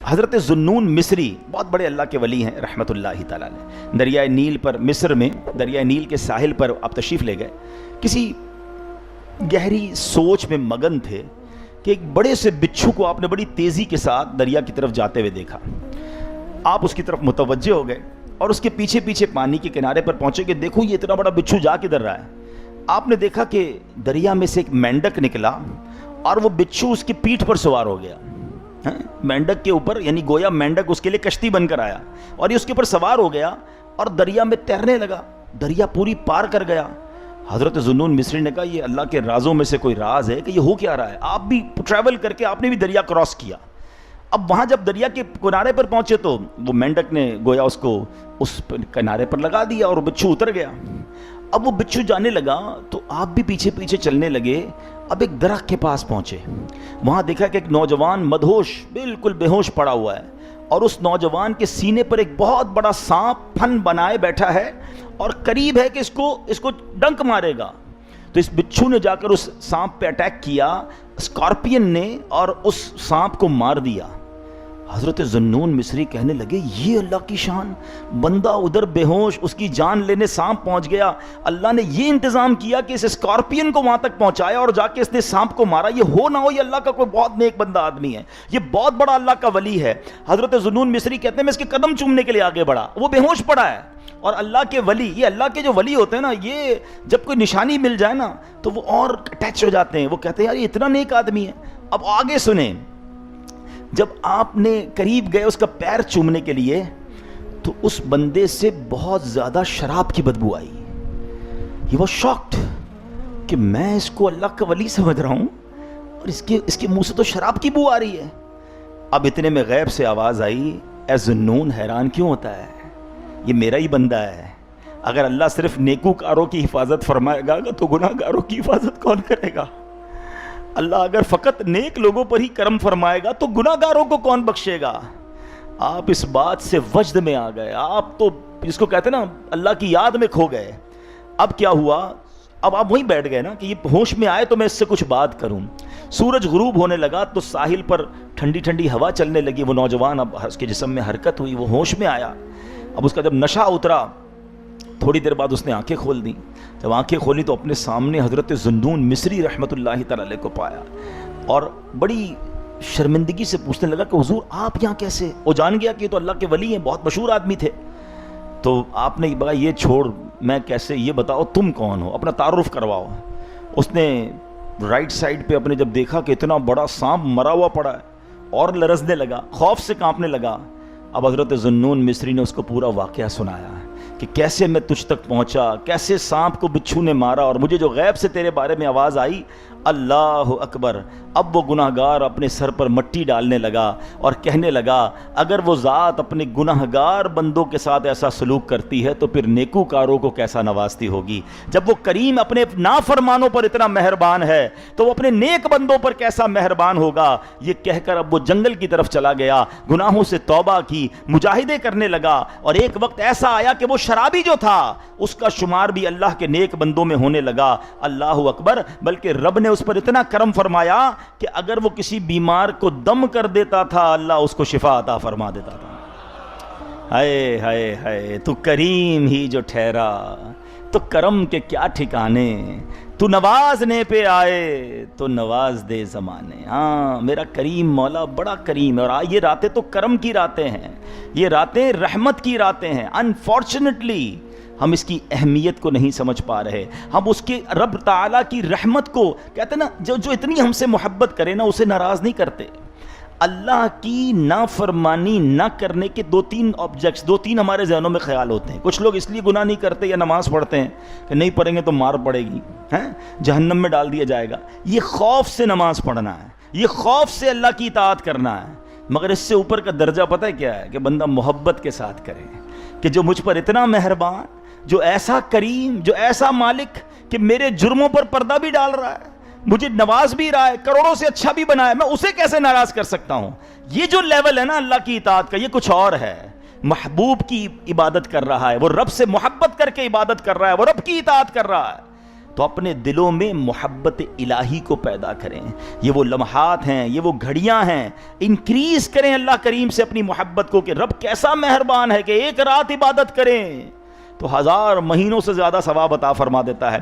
حضرت ذوالنون مصری بہت بڑے اللہ کے ولی ہیں رحمۃ اللہ تعالیٰ علیہ. دریائے نیل پر مصر میں دریائے نیل کے ساحل پر آپ تشریف لے گئے. کسی گہری سوچ میں مگن تھے کہ ایک بڑے سے بچھو کو آپ نے بڑی تیزی کے ساتھ دریا کی طرف جاتے ہوئے دیکھا. آپ اس کی طرف متوجہ ہو گئے اور اس کے پیچھے پیچھے پانی کے کنارے پر پہنچے کہ دیکھو یہ اتنا بڑا بچھو جا کدھر رہا ہے. آپ نے دیکھا کہ دریا میں سے ایک مینڈک نکلا اور وہ بچھو اس کی پیٹھ پر سوار ہو گیا. مینڈک کے اوپر، یعنی گویا مینڈک اس کے لیے کشتی بن کر آیا اور یہ اس کے اوپر سوار ہو گیا اور دریا میں تیرنے لگا. دریا پوری پار کر گیا. حضرت ذوالنون مصری نے کہا یہ اللہ کے رازوں میں سے کوئی راز ہے کہ یہ ہو کیا رہا ہے. آپ بھی ٹریول کر کے آپ نے بھی دریا کراس کیا. اب وہاں جب دریا کے کنارے پر پہنچے تو وہ مینڈک نے گویا اس کو اس کنارے پر لگا دیا اور وہ بچھو اتر گیا. اب وہ بچھو جانے لگا تو آپ بھی پیچھے پیچھے چلنے لگے. اب ایک درخت کے پاس پہنچے. وہاں دیکھا کہ ایک نوجوان مدہوش بالکل بے ہوش پڑا ہوا ہے اور اس نوجوان کے سینے پر ایک بہت بڑا سانپ پھن بنائے بیٹھا ہے اور قریب ہے کہ اس کو ڈنک مارے گا. تو اس بچھو نے جا کر اس سانپ پہ اٹیک کیا، اسکارپین نے، اور اس سانپ کو مار دیا. حضرت ذوالنون مصری کہنے لگے یہ اللہ کی شان، بندہ ادھر بے ہوش اس کی جان لینے سانپ پہنچ گیا، اللہ نے یہ انتظام کیا کہ اس اسکارپین کو وہاں تک پہنچایا اور جا کے اس نے سانپ کو مارا. یہ ہو نہ ہو یہ اللہ کا کوئی بہت نیک بندہ آدمی ہے، یہ بہت بڑا اللہ کا ولی ہے. حضرت ذوالنون مصری کہتے ہیں میں اس کے قدم چومنے کے لیے آگے بڑھا، وہ بے ہوش پڑا ہے. اور اللہ کے ولی، یہ اللہ کے جو ولی ہوتے ہیں نا، یہ جب کوئی نشانی مل جائے نا تو وہ اور اٹیچ ہو جاتے ہیں. وہ کہتے ہیں یار یہ اتنا نیک آدمی ہے. اب آگے سنیں، جب آپ نے قریب گئے اس کا پیر چومنے کے لیے تو اس بندے سے بہت زیادہ شراب کی بدبو آئی. ہی واز شاکڈ کہ میں اس کو اللہ کا ولی سمجھ رہا ہوں اور اس کے منہ سے تو شراب کی بو آ رہی ہے. اب اتنے میں غیب سے آواز آئی، اے ذوالنون حیران کیوں ہوتا ہے، یہ میرا ہی بندہ ہے. اگر اللہ صرف نیکوکاروں کی حفاظت فرمائے گا تو گناہ گاروں کی حفاظت کون کرے گا؟ اللہ اگر فقط نیک لوگوں پر ہی کرم فرمائے گا تو گناہ گاروں کو کون بخشے گا؟ آپ اس بات سے وجد میں آ گئے، آپ تو اس کو کہتے ہیں نا اللہ کی یاد میں کھو گئے. اب کیا ہوا؟ اب آپ وہیں بیٹھ گئے نا کہ یہ ہوش میں آئے تو میں اس سے کچھ بات کروں. سورج غروب ہونے لگا تو ساحل پر ٹھنڈی ٹھنڈی ہوا چلنے لگی. وہ نوجوان، اب اس کے جسم میں حرکت ہوئی، وہ ہوش میں آیا. اب اس کا جب نشہ اترا تھوڑی دیر بعد اس نے آنکھیں کھول دیں. جب آنکھیں کھولی تو اپنے سامنے حضرت ذوالنون مصری رحمۃ اللہ تعالی علیہ کو پایا اور بڑی شرمندگی سے پوچھنے لگا کہ حضور آپ یہاں کیسے؟ وہ جان گیا کہ یہ تو اللہ کے ولی ہیں، بہت مشہور آدمی تھے. تو آپ نے کہا یہ چھوڑ، میں کیسے، یہ بتاؤ تم کون ہو، اپنا تعارف کرواؤ. اس نے رائٹ سائڈ پہ اپنے جب دیکھا کہ اتنا بڑا سانپ مرا ہوا پڑا ہے اور لرزنے لگا، خوف سے کانپنے لگا. اب حضرت ذوالنون مصری نے اس کو پورا واقعہ سنایا کہ کیسے میں تجھ تک پہنچا، کیسے سانپ کو بچھو نے مارا اور مجھے جو غیب سے تیرے بارے میں آواز آئی، اللہ اکبر. اب وہ گناہگار اپنے سر پر مٹی ڈالنے لگا اور کہنے لگا اگر وہ ذات اپنے گناہگار بندوں کے ساتھ ایسا سلوک کرتی ہے تو پھر نیکوکاروں کو کیسا نوازتی ہوگی. جب وہ کریم اپنے نافرمانوں پر اتنا مہربان ہے تو وہ اپنے نیک بندوں پر کیسا مہربان ہوگا. یہ کہہ کر اب وہ جنگل کی طرف چلا گیا، گناہوں سے توبہ کی، مجاہدے کرنے لگا. اور ایک وقت ایسا آیا کہ وہ شرابی جو تھا اس کا شمار بھی اللہ کے نیک بندوں میں ہونے لگا. اللہ اکبر. بلکہ رب نے اس پر اتنا کرم فرمایا کہ اگر وہ کسی بیمار کو دم کر دیتا تھا اللہ اس کو شفا عطا فرما دیتا تھا. ہائے ہائے ہائے، تو کریم ہی جو ٹھہرا تو کرم کے کیا ٹھکانے، تو نوازنے پہ آئے تو نواز دے زمانے. ہاں میرا کریم مولا بڑا کریم ہے. اور یہ راتیں تو کرم کی راتیں ہیں، یہ راتیں رحمت کی راتیں ہیں. انفارچونیٹلی ہم اس کی اہمیت کو نہیں سمجھ پا رہے. ہم اس کے رب تعالیٰ کی رحمت کو کہتے ہیں نا، جو اتنی ہم سے محبت کرے نا اسے ناراض نہیں کرتے. اللہ کی نافرمانی نہ کرنے کے دو تین ہمارے ذہنوں میں خیال ہوتے ہیں. کچھ لوگ اس لیے گناہ نہیں کرتے یا نماز پڑھتے ہیں کہ نہیں پڑھیں گے تو مار پڑے گی، جہنم میں ڈال دیا جائے گا. یہ خوف سے نماز پڑھنا ہے، یہ خوف سے اللہ کی اطاعت کرنا ہے. مگر اس سے اوپر کا درجہ پتہ ہے کیا ہے؟ کہ بندہ محبت کے ساتھ کرے کہ جو مجھ پر اتنا مہربان، جو ایسا کریم، جو ایسا مالک کہ میرے جرموں پر پردہ بھی ڈال رہا ہے، مجھے نواز بھی رہا ہے، کروڑوں سے اچھا بھی بنایا ہے، میں اسے کیسے ناراض کر سکتا ہوں؟ یہ جو لیول ہے نا اللہ کی اطاعت کا، یہ کچھ اور ہے. محبوب کی عبادت کر رہا ہے، وہ رب سے محبت کر کے عبادت کر رہا ہے، وہ رب کی اطاعت کر رہا ہے. تو اپنے دلوں میں محبت الہی کو پیدا کریں. یہ وہ لمحات ہیں, یہ وہ گھڑیاں ہیں, انکریز کریں اللہ کریم سے اپنی محبت کو کہ رب کیسا مہربان ہے کہ ایک رات عبادت کریں تو 1000 مہینوں سے زیادہ ثواب عطا فرما دیتا ہے.